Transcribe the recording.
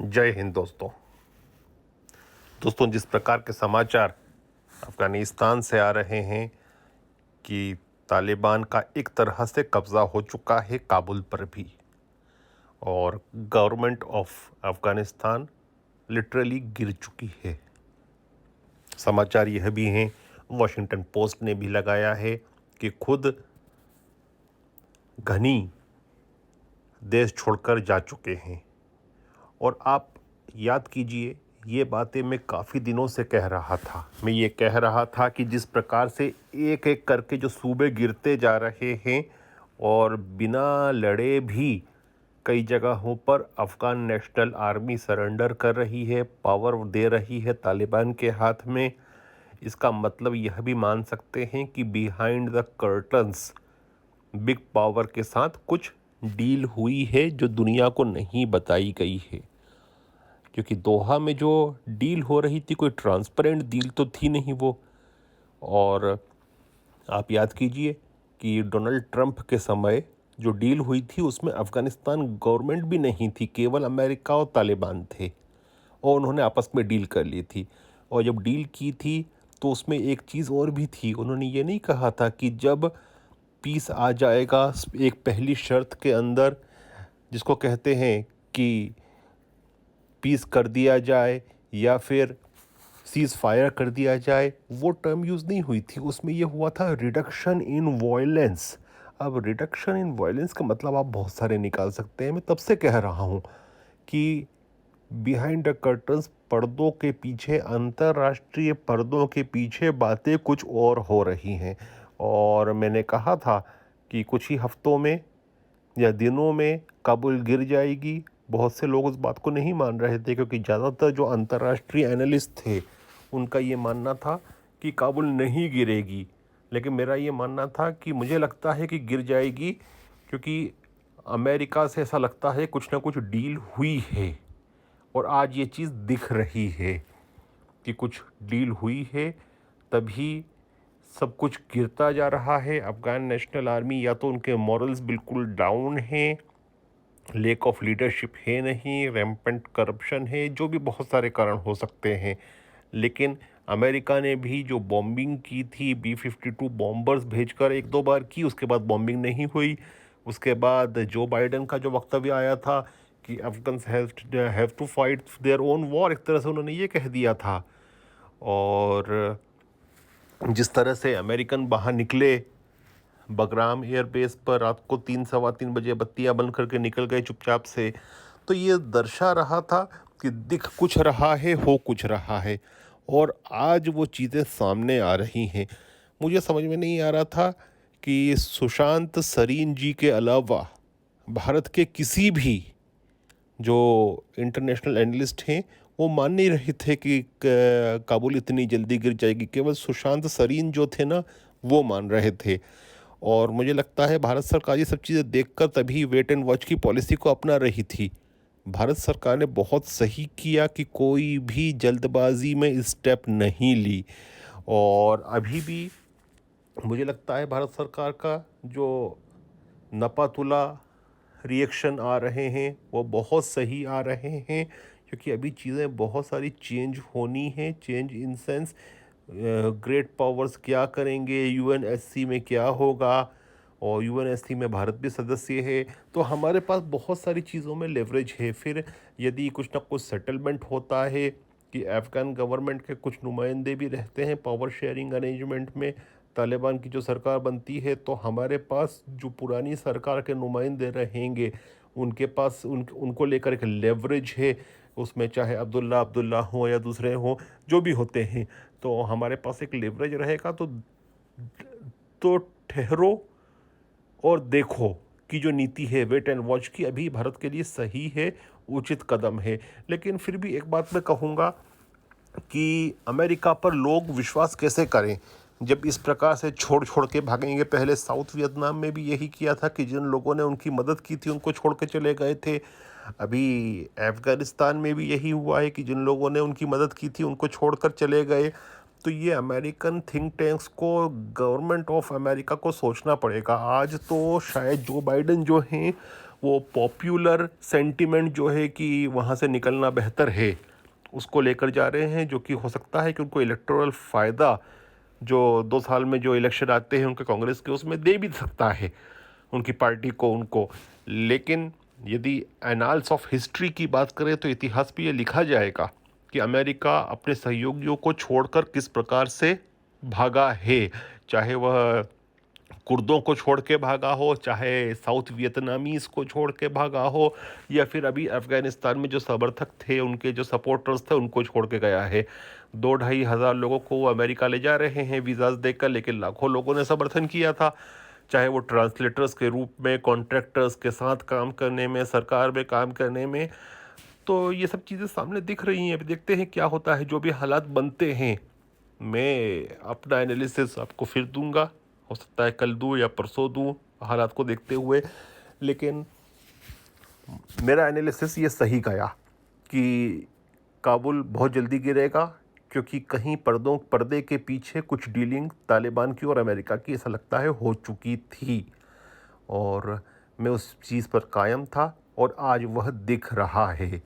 जय हिंद दोस्तों जिस प्रकार के समाचार अफ़गानिस्तान से आ रहे हैं कि तालिबान का एक तरह से कब्ज़ा हो चुका है काबुल पर भी, और गवर्नमेंट ऑफ अफ़गानिस्तान लिटरली गिर चुकी है। समाचार यह भी हैं, वॉशिंगटन पोस्ट ने भी लगाया है कि खुद घनी देश छोड़कर जा चुके हैं। और आप याद कीजिए, ये बातें मैं काफ़ी दिनों से कह रहा था। मैं ये कह रहा था कि जिस प्रकार से एक एक करके जो सूबे गिरते जा रहे हैं और बिना लड़े भी कई जगहों पर अफ़गान नेशनल आर्मी सरेंडर कर रही है, पावर दे रही है तालिबान के हाथ में, इसका मतलब यह भी मान सकते हैं कि behind the curtains big power के साथ कुछ डील हुई है जो दुनिया को नहीं बताई गई है। क्योंकि दोहा में जो डील हो रही थी कोई ट्रांसपेरेंट डील तो थी नहीं वो। और आप याद कीजिए कि डोनाल्ड ट्रंप के समय जो डील हुई थी उसमें अफ़गानिस्तान गवर्नमेंट भी नहीं थी, केवल अमेरिका और तालिबान थे, और उन्होंने आपस में डील कर ली थी। और जब डील की थी तो उसमें एक चीज़ और भी थी, उन्होंने ये नहीं कहा था कि जब पीस आ जाएगा एक पहली शर्त के अंदर, जिसको कहते हैं कि पीस कर दिया जाए या फिर सीज़ फायर कर दिया जाए, वो टर्म यूज़ नहीं हुई थी। उसमें ये हुआ था रिडक्शन इन वायलेंस। अब रिडक्शन इन वायलेंस का मतलब आप बहुत सारे निकाल सकते हैं। मैं तब से कह रहा हूँ कि बिहाइंड द कर्टन्स, पर्दों के पीछे, अंतर्राष्ट्रीय पर्दों के पीछे बातें कुछ और हो रही हैं। और मैंने कहा था कि कुछ ही हफ्तों में या दिनों में काबुल गिर जाएगी। बहुत से लोग उस बात को नहीं मान रहे थे, क्योंकि ज़्यादातर जो अंतर्राष्ट्रीय एनालिस्ट थे उनका ये मानना था कि काबुल नहीं गिरेगी। लेकिन मेरा ये मानना था कि मुझे लगता है कि गिर जाएगी, क्योंकि अमेरिका से ऐसा लगता है कुछ ना कुछ डील हुई है। और आज ये चीज़ दिख रही है कि कुछ डील हुई है, तभी सब कुछ गिरता जा रहा है। अफ़गान नेशनल आर्मी या तो उनके मॉरल्स बिल्कुल डाउन हैं, लेक ऑफ लीडरशिप है नहीं, रैम्पेंट करप्शन है, जो भी बहुत सारे कारण हो सकते हैं। लेकिन अमेरिका ने भी जो बॉम्बिंग की थी, B-52 बॉम्बर्स भेजकर एक दो बार की, उसके बाद बॉम्बिंग नहीं हुई। उसके बाद जो बाइडन का जो वक्तव्य आया था कि Afghans have to fight their own war, एक तरह से उन्होंने ये कह दिया था। और जिस तरह से अमेरिकन बाहर निकले बगराम एयरबेस पर रात को 3 सवा 3 बजे, बत्तियां बंद करके निकल गए चुपचाप से, तो ये दर्शा रहा था कि दिख कुछ रहा है, हो कुछ रहा है। और आज वो चीज़ें सामने आ रही हैं। मुझे समझ में नहीं आ रहा था कि सुशांत सरीन जी के अलावा भारत के किसी भी जो इंटरनेशनल एनालिस्ट हैं वो मान नहीं रहे थे कि काबुल इतनी जल्दी गिर जाएगी। केवल सुशांत सरीन जो थे ना, वो मान रहे थे। और मुझे लगता है भारत सरकार ये सब चीज़ें देखकर तभी वेट एंड वॉच की पॉलिसी को अपना रही थी। भारत सरकार ने बहुत सही किया कि कोई भी जल्दबाजी में स्टेप नहीं ली। और अभी भी मुझे लगता है भारत सरकार का जो नपातुला रिएक्शन आ रहे हैं वो बहुत सही आ रहे हैं, क्योंकि अभी चीज़ें बहुत सारी चेंज होनी हैं। Change in sense, great powers क्या करेंगे, यूएनएससी में क्या होगा, और यूएनएससी में भारत भी सदस्य है, तो हमारे पास बहुत सारी चीज़ों में लेवरेज है। फिर यदि कुछ ना कुछ सेटलमेंट होता है कि अफ़गान गवर्नमेंट के कुछ नुमाइंदे भी रहते हैं पावर शेयरिंग अरेंजमेंट में, तालिबान की जो सरकार बनती है, तो हमारे पास जो पुरानी सरकार के नुमाइंदे रहेंगे उनके पास उनको लेकर एक लेवरेज है उसमें, चाहे अब्दुल्ला हो या दूसरे हों, जो भी होते हैं, तो हमारे पास एक लेवरेज रहेगा। तो ठहरो और देखो कि जो नीति है वेट एंड वॉच की, अभी भारत के लिए सही है, उचित कदम है। लेकिन फिर भी एक बात मैं कहूँगा कि अमेरिका पर लोग विश्वास कैसे करें जब इस प्रकार से छोड़ छोड़ के भागेंगे। पहले साउथ वियतनाम में भी यही किया था कि जिन लोगों ने उनकी मदद की थी उनको छोड़ के चले गए थे। अभी अफ़गानिस्तान में भी यही हुआ है कि जिन लोगों ने उनकी मदद की थी उनको छोड़कर चले गए। तो ये अमेरिकन थिंक टैंक्स को, गवर्नमेंट ऑफ अमेरिका को सोचना पड़ेगा। आज तो शायद जो बाइडन जो हैं वो पॉपुलर सेंटिमेंट जो है कि वहाँ से निकलना बेहतर है, उसको लेकर जा रहे हैं, जो कि हो सकता है कि उनको इलेक्टोरल फ़ायदा जो 2 साल में जो इलेक्शन आते हैं उनके कांग्रेस के, उसमें दे भी सकता है उनकी पार्टी को उनको। लेकिन यदि एनाल्स ऑफ हिस्ट्री की बात करें तो इतिहास में ये लिखा जाएगा कि अमेरिका अपने सहयोगियों को छोड़कर किस प्रकार से भागा है, चाहे वह कुर्दों को छोड़ के भागा हो, चाहे साउथ वियतनामीज को छोड़ के भागा हो, या फिर अभी अफगानिस्तान में जो समर्थक थे, उनके जो सपोर्टर्स थे, उनको छोड़ के गया है। 2-2.5 हज़ार लोगों को वो अमेरिका ले जा रहे हैं वीज़ाज देकर, लेकिन लाखों लोगों ने समर्थन किया था, चाहे वो ट्रांसलेटर्स के रूप में, कॉन्ट्रैक्टर्स के साथ काम करने में, सरकार में काम करने में। तो ये सब चीज़ें सामने दिख रही हैं। अभी देखते हैं क्या होता है, जो भी हालात बनते हैं मैं अपना एनालिसिस आपको फिर दूंगा, हो सकता है कल दूँ या परसों दूँ, हालात को देखते हुए। लेकिन मेरा एनालिसिस ये सही गया कि काबुल बहुत जल्दी गिरेगा, क्योंकि कहीं पर्दे के पीछे कुछ डीलिंग तालिबान की और अमेरिका की, ऐसा लगता है, हो चुकी थी, और मैं उस चीज़ पर कायम था और आज वह दिख रहा है।